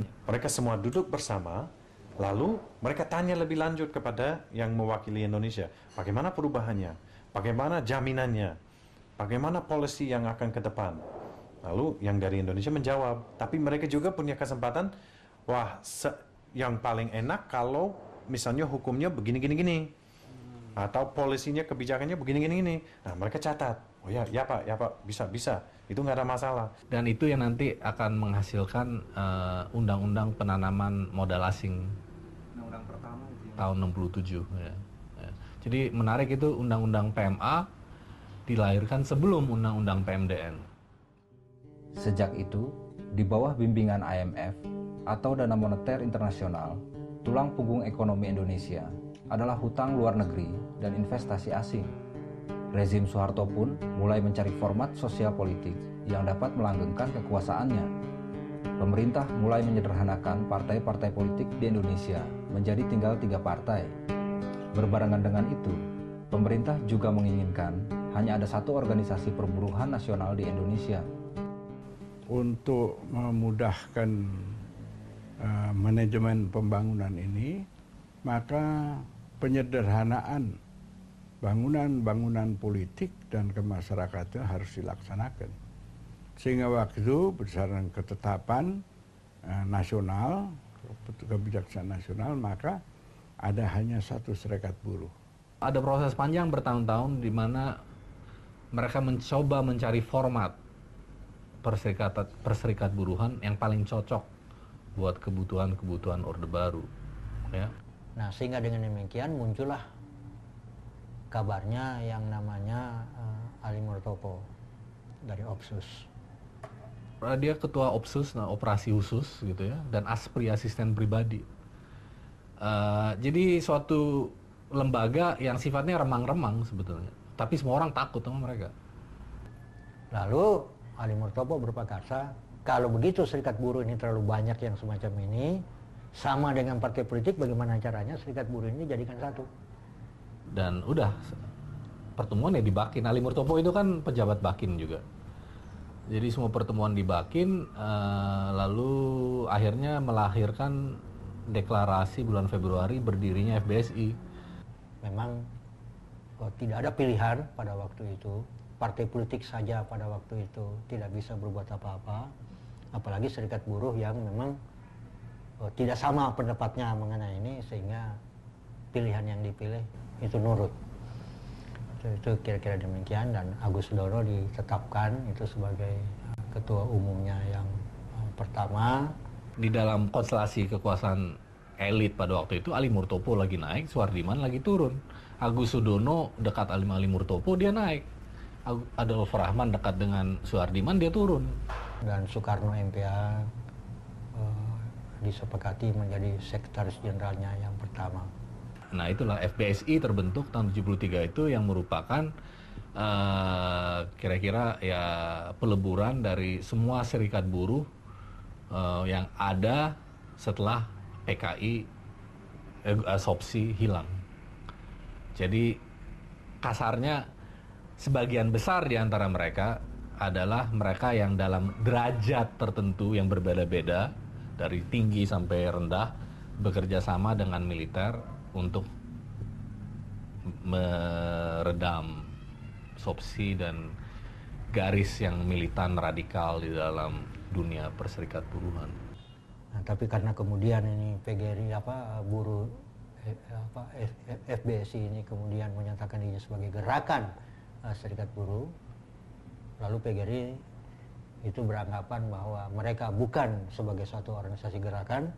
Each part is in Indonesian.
Mereka semua duduk bersama, lalu mereka tanya lebih lanjut kepada yang mewakili Indonesia. Bagaimana perubahannya? Bagaimana jaminannya? Bagaimana policy yang akan ke depan? Lalu yang dari Indonesia menjawab. Tapi mereka juga punya kesempatan, wah yang paling enak kalau misalnya hukumnya begini-gini-gini. Atau polisinya, kebijakannya begini-gini-gini. Nah, mereka catat. Oh ya, ya Pak, bisa. Itu nggak ada masalah. Dan itu yang nanti akan menghasilkan undang-undang penanaman modal asing. Undang-undang pertama itu ya. Tahun 67. Ya. Ya. Jadi menarik itu undang-undang PMA dilahirkan sebelum undang-undang PMDN. Sejak itu, di bawah bimbingan IMF atau Dana Moneter Internasional, tulang punggung ekonomi Indonesia adalah hutang luar negeri dan investasi asing. Rezim Soeharto pun mulai mencari format sosial politik yang dapat melanggengkan kekuasaannya. Pemerintah mulai menyederhanakan partai-partai politik di Indonesia menjadi tinggal 3 partai. Berbarengan dengan itu, pemerintah juga menginginkan hanya ada satu organisasi perburuhan nasional di Indonesia. Untuk memudahkan manajemen pembangunan ini, maka penyederhanaan bangunan-bangunan politik dan kemasyarakatan harus dilaksanakan. Sehingga waktu berdasarkan ketetapan nasional, kebijaksanaan nasional, maka ada hanya satu serikat buruh. Ada proses panjang bertahun-tahun di mana mereka mencoba mencari format perserikat buruhan yang paling cocok buat kebutuhan Orde Baru. Ya. Nah, sehingga dengan demikian muncullah kabarnya yang namanya Ali Murtopo dari Opsus. Dia ketua Opsus, operasi khusus gitu ya, dan Aspri asisten pribadi. Jadi suatu lembaga yang sifatnya remang-remang sebetulnya, tapi semua orang takut sama mereka. Lalu Ali Murtopo berpakasa, kalau begitu serikat buruh ini terlalu banyak yang semacam ini, sama dengan partai politik, bagaimana caranya serikat buruh ini jadikan satu. Dan udah, pertemuan ya di Bakin. Ali Murtopo itu kan pejabat Bakin juga. Jadi semua pertemuan di Bakin, lalu akhirnya melahirkan deklarasi bulan Februari berdirinya FBSI. Memang tidak ada pilihan pada waktu itu. Partai politik saja pada waktu itu tidak bisa berbuat apa-apa, apalagi serikat buruh yang memang tidak sama pendapatnya mengenai ini, sehingga pilihan yang dipilih itu nurut. Itu kira-kira demikian, dan Agus Sudono ditetapkan itu sebagai ketua umumnya yang pertama. Di dalam konstelasi kekuasaan elit pada waktu itu, Ali Murtopo lagi naik, Suhardiman lagi turun. Agus Sudono dekat Ali Murtopo, dia naik. Adolf Rahman dekat dengan Suhardiman, dia turun. Dan Soekarno MPA disepakati menjadi sekretaris jenderalnya yang pertama. Nah itulah FBSI terbentuk tahun 73 itu, yang merupakan kira-kira ya peleburan dari semua serikat buruh yang ada setelah PKI SOPSI hilang. Jadi kasarnya sebagian besar di antara mereka adalah mereka yang dalam derajat tertentu yang berbeda-beda, dari tinggi sampai rendah, bekerja sama dengan militer untuk meredam SOPSI dan garis yang militan radikal di dalam dunia perserikat buruhan. Nah, tapi karena kemudian ini PGRI buruh FBSI ini kemudian menyatakan dirinya sebagai gerakan serikat buruh, lalu PGRI itu beranggapan bahwa mereka bukan sebagai suatu organisasi gerakan,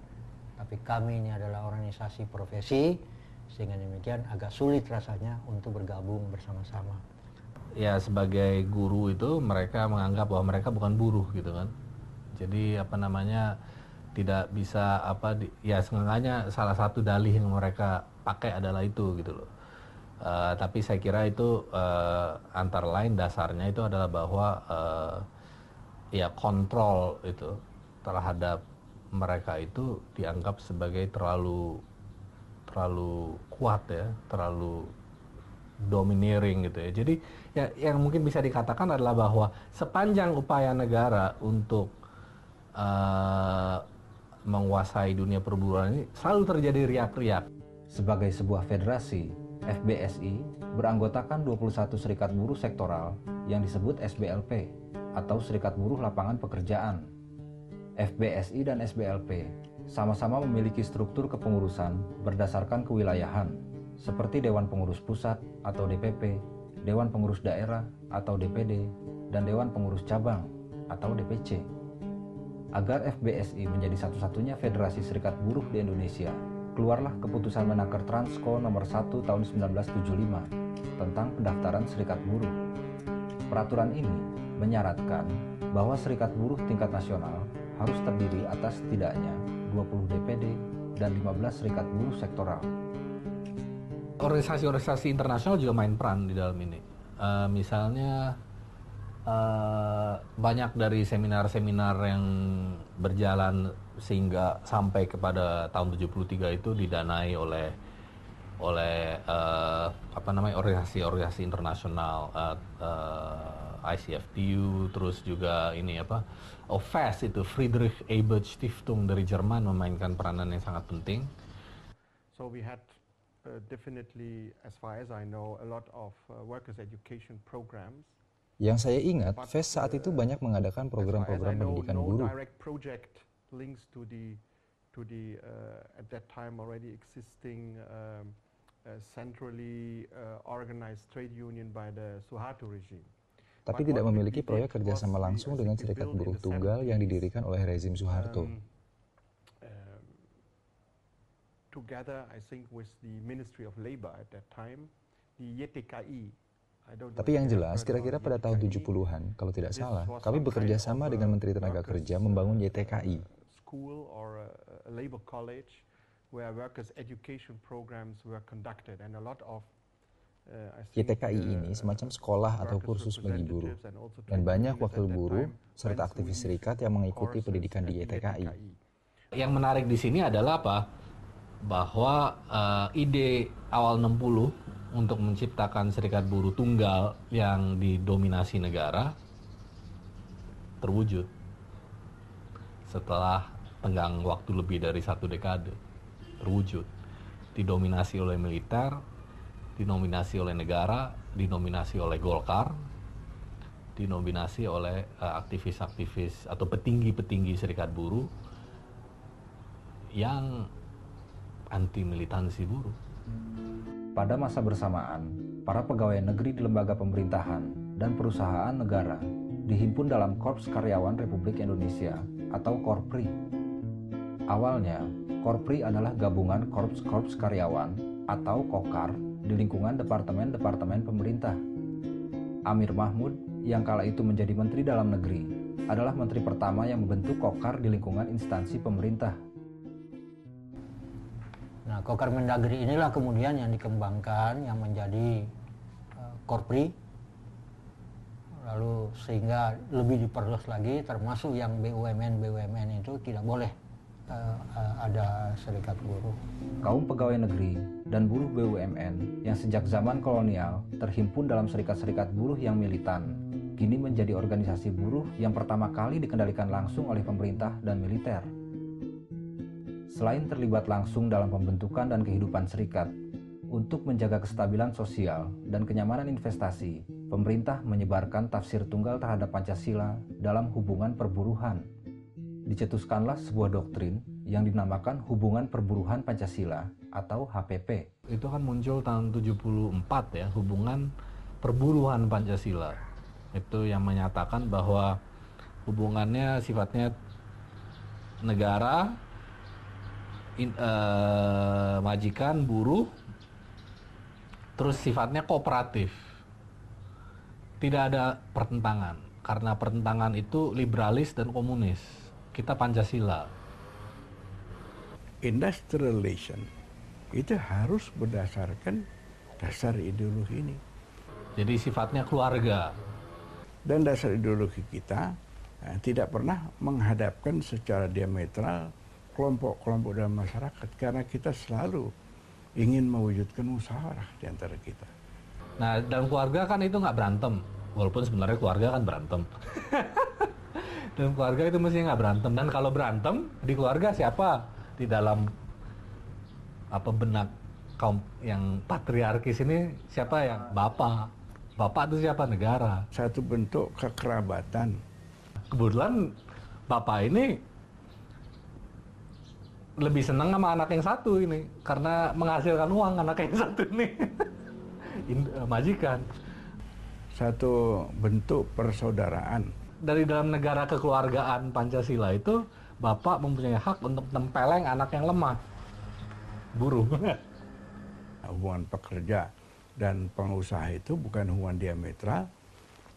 tapi kami ini adalah organisasi profesi, sehingga demikian agak sulit rasanya untuk bergabung bersama-sama. Ya sebagai guru itu mereka menganggap bahwa mereka bukan buruh gitu kan. Jadi tidak bisa ya seenggaknya salah satu dalih yang mereka pakai adalah itu gitu loh. Tapi saya kira itu antara lain dasarnya itu adalah bahwa ya kontrol itu terhadap mereka itu dianggap sebagai terlalu kuat ya, terlalu domineering gitu ya. Jadi ya yang mungkin bisa dikatakan adalah bahwa sepanjang upaya negara untuk menguasai dunia perburuan ini selalu terjadi riak-riak. Sebagai sebuah federasi, FBSI beranggotakan 21 serikat buruh sektoral yang disebut SBLP atau Serikat Buruh Lapangan Pekerjaan. FBSI dan SBLP sama-sama memiliki struktur kepengurusan berdasarkan kewilayahan, seperti Dewan Pengurus Pusat atau DPP, Dewan Pengurus Daerah atau DPD, dan Dewan Pengurus Cabang atau DPC. Agar FBSI menjadi satu-satunya federasi serikat buruh di Indonesia, keluarlah keputusan Menaker Transko nomor 1 tahun 1975 tentang pendaftaran serikat buruh. Peraturan ini menyaratkan bahwa serikat buruh tingkat nasional harus terdiri atas setidaknya 20 DPD dan 15 serikat buruh sektoral. Organisasi-organisasi internasional juga main peran di dalam ini. Misalnya banyak dari seminar-seminar yang berjalan sehingga sampai kepada tahun 73 itu didanai oleh organisasi-organisasi internasional, ICFTU, terus juga FAST itu Friedrich Ebert Stiftung dari Jerman memainkan peranan yang sangat penting. So we had definitely, as far as I know, a lot of workers' education programs. Yang saya ingat, FAST saat itu banyak mengadakan program-program pendidikan buruh. Links to the at that time already existing centrally organized trade union by the Suharto regime. Tapi tidak memiliki proyek kerjasama langsung dengan serikat buruh tunggal yang didirikan oleh rezim Suharto. Together, I think with the Ministry of Labor at that time, the YTKI. Tapi yang jelas, kira-kira pada tahun 70-an, kalau tidak salah, kami bekerja sama dengan Menteri Tenaga Kerja membangun YTKI. School or a labor college where workers' education programs were conducted and a lot of YTKI ini semacam sekolah atau kursus bagi buruh, dan banyak wakil buruh serta aktivis serikat yang mengikuti pendidikan di YTKI. Yang menarik di sini adalah bahwa ide awal 60 untuk menciptakan serikat buruh tunggal yang didominasi negara terwujud setelah tenggang waktu lebih dari 1 dekade. Terwujud, didominasi oleh militer, dinominasi oleh negara, dinominasi oleh Golkar, dinominasi oleh aktivis-aktivis atau petinggi-petinggi serikat buruh yang anti militansi buruh. Pada masa bersamaan, para pegawai negeri di lembaga pemerintahan dan perusahaan negara dihimpun dalam Korps Karyawan Republik Indonesia atau Korpri. Awalnya, Korpri adalah gabungan korps-korps karyawan atau Kokar di lingkungan departemen-departemen pemerintah. Amir Mahmud yang kala itu menjadi Menteri Dalam Negeri adalah menteri pertama yang membentuk Kokar di lingkungan instansi pemerintah. Nah, Kokar Mendagri inilah kemudian yang dikembangkan, yang menjadi Korpri, lalu sehingga lebih diperluas lagi, termasuk yang BUMN itu tidak boleh ada serikat buruh. Kaum pegawai negeri dan buruh BUMN yang sejak zaman kolonial terhimpun dalam serikat-serikat buruh yang militan, kini menjadi organisasi buruh yang pertama kali dikendalikan langsung oleh pemerintah dan militer. Selain terlibat langsung dalam pembentukan dan kehidupan serikat, untuk menjaga kestabilan sosial dan kenyamanan investasi, pemerintah menyebarkan tafsir tunggal terhadap Pancasila dalam hubungan perburuhan. Dicetuskanlah sebuah doktrin yang dinamakan Hubungan Perburuhan Pancasila atau HPP. Itu kan muncul tahun 74 ya, Hubungan Perburuhan Pancasila. Itu yang menyatakan bahwa hubungannya sifatnya negara, majikan, buruh, terus sifatnya kooperatif. Tidak ada pertentangan, karena pertentangan itu liberalis dan komunis. Kita Pancasila. Industrial relation itu harus berdasarkan dasar ideologi ini. Jadi sifatnya keluarga. Dan dasar ideologi kita tidak pernah menghadapkan secara diametral kelompok-kelompok dalam masyarakat, karena kita selalu ingin mewujudkan musyawarah di antara kita. Nah, dalam keluarga kan itu nggak berantem, walaupun sebenarnya keluarga kan berantem. Dan keluarga itu mestinya nggak berantem. Dan kalau berantem di keluarga siapa di dalam apa benak kaum yang patriarkis ini, siapa yang bapak? Bapak itu siapa? Negara. Satu bentuk kekerabatan. Kebetulan bapak ini lebih senang sama anak yang satu ini karena menghasilkan uang anak yang satu ini. Majikan. Satu bentuk persaudaraan. Dari dalam negara kekeluargaan Pancasila itu, bapak mempunyai hak untuk nempeleng anak yang lemah, buruh. Hubungan pekerja dan pengusaha itu bukan hubungan diametral,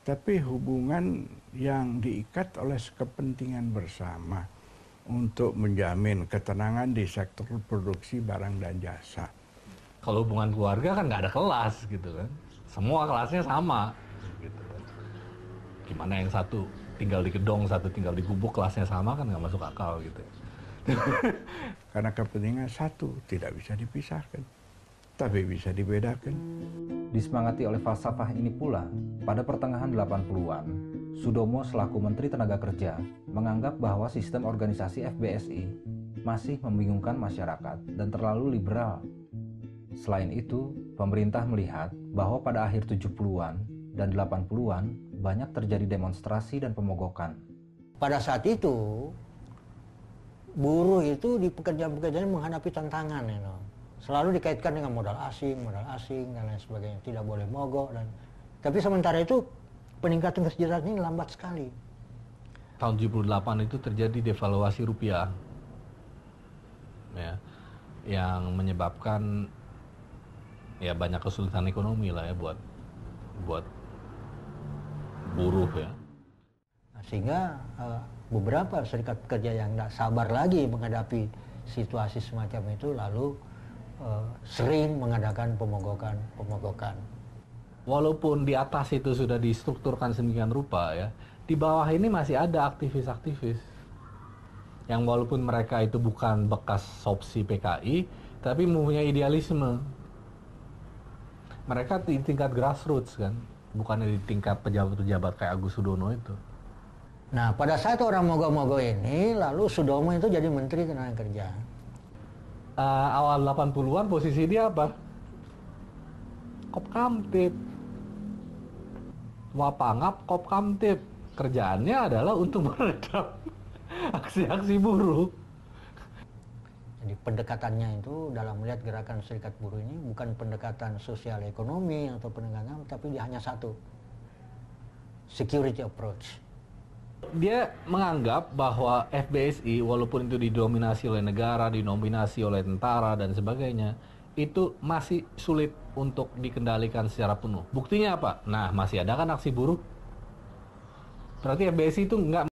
tapi hubungan yang diikat oleh kepentingan bersama untuk menjamin ketenangan di sektor produksi barang dan jasa. Kalau hubungan keluarga kan nggak ada kelas gitu kan, semua kelasnya sama gitu kan. Gimana yang satu tinggal di gedong, satu tinggal di gubuk, kelasnya sama kan nggak masuk akal gitu. Karena kepentingan satu tidak bisa dipisahkan, tapi bisa dibedakan. Disemangati oleh falsafah ini pula, pada pertengahan 80-an, Sudomo selaku Menteri Tenaga Kerja menganggap bahwa sistem organisasi FBSI masih membingungkan masyarakat dan terlalu liberal. Selain itu, pemerintah melihat bahwa pada akhir 70-an dan 80-an banyak terjadi demonstrasi dan pemogokan. Pada saat itu, buruh itu di pekerjaan-pekerjaan menghadapi tantangan, selalu dikaitkan dengan modal asing dan lain sebagainya, tidak boleh mogok tapi sementara itu peningkatan kesejahteraan ini lambat sekali. Tahun 78 itu terjadi devaluasi rupiah, ya, yang menyebabkan ya banyak kesulitan ekonomi lah ya buat buruh ya. Sehingga beberapa serikat pekerja yang tidak sabar lagi menghadapi situasi semacam itu lalu sering mengadakan pemogokan. Walaupun di atas itu sudah distrukturkan sedemikian rupa ya, di bawah ini masih ada aktivis-aktivis yang walaupun mereka itu bukan bekas sopsi PKI, tapi mempunyai idealisme. Mereka di tingkat grassroots kan, bukannya di tingkat pejabat-pejabat kayak Agus Sudono itu. Nah, pada saat orang mogok-mogok ini, lalu Sudomo itu jadi Menteri Tenaga Kerja. Awal 80-an posisi dia apa? Kopkamtib. Wapangap Kopkamtib. Kerjaannya adalah untuk meredam aksi-aksi buruh. Jadi pendekatannya itu dalam melihat gerakan serikat buruh ini bukan pendekatan sosial ekonomi atau penegakan, tapi dia hanya satu, security approach. Dia menganggap bahwa FBSI walaupun itu didominasi oleh negara, didominasi oleh tentara dan sebagainya, itu masih sulit untuk dikendalikan secara penuh. Buktinya apa? Nah, masih ada kan aksi buruh. Berarti FBSI itu nggak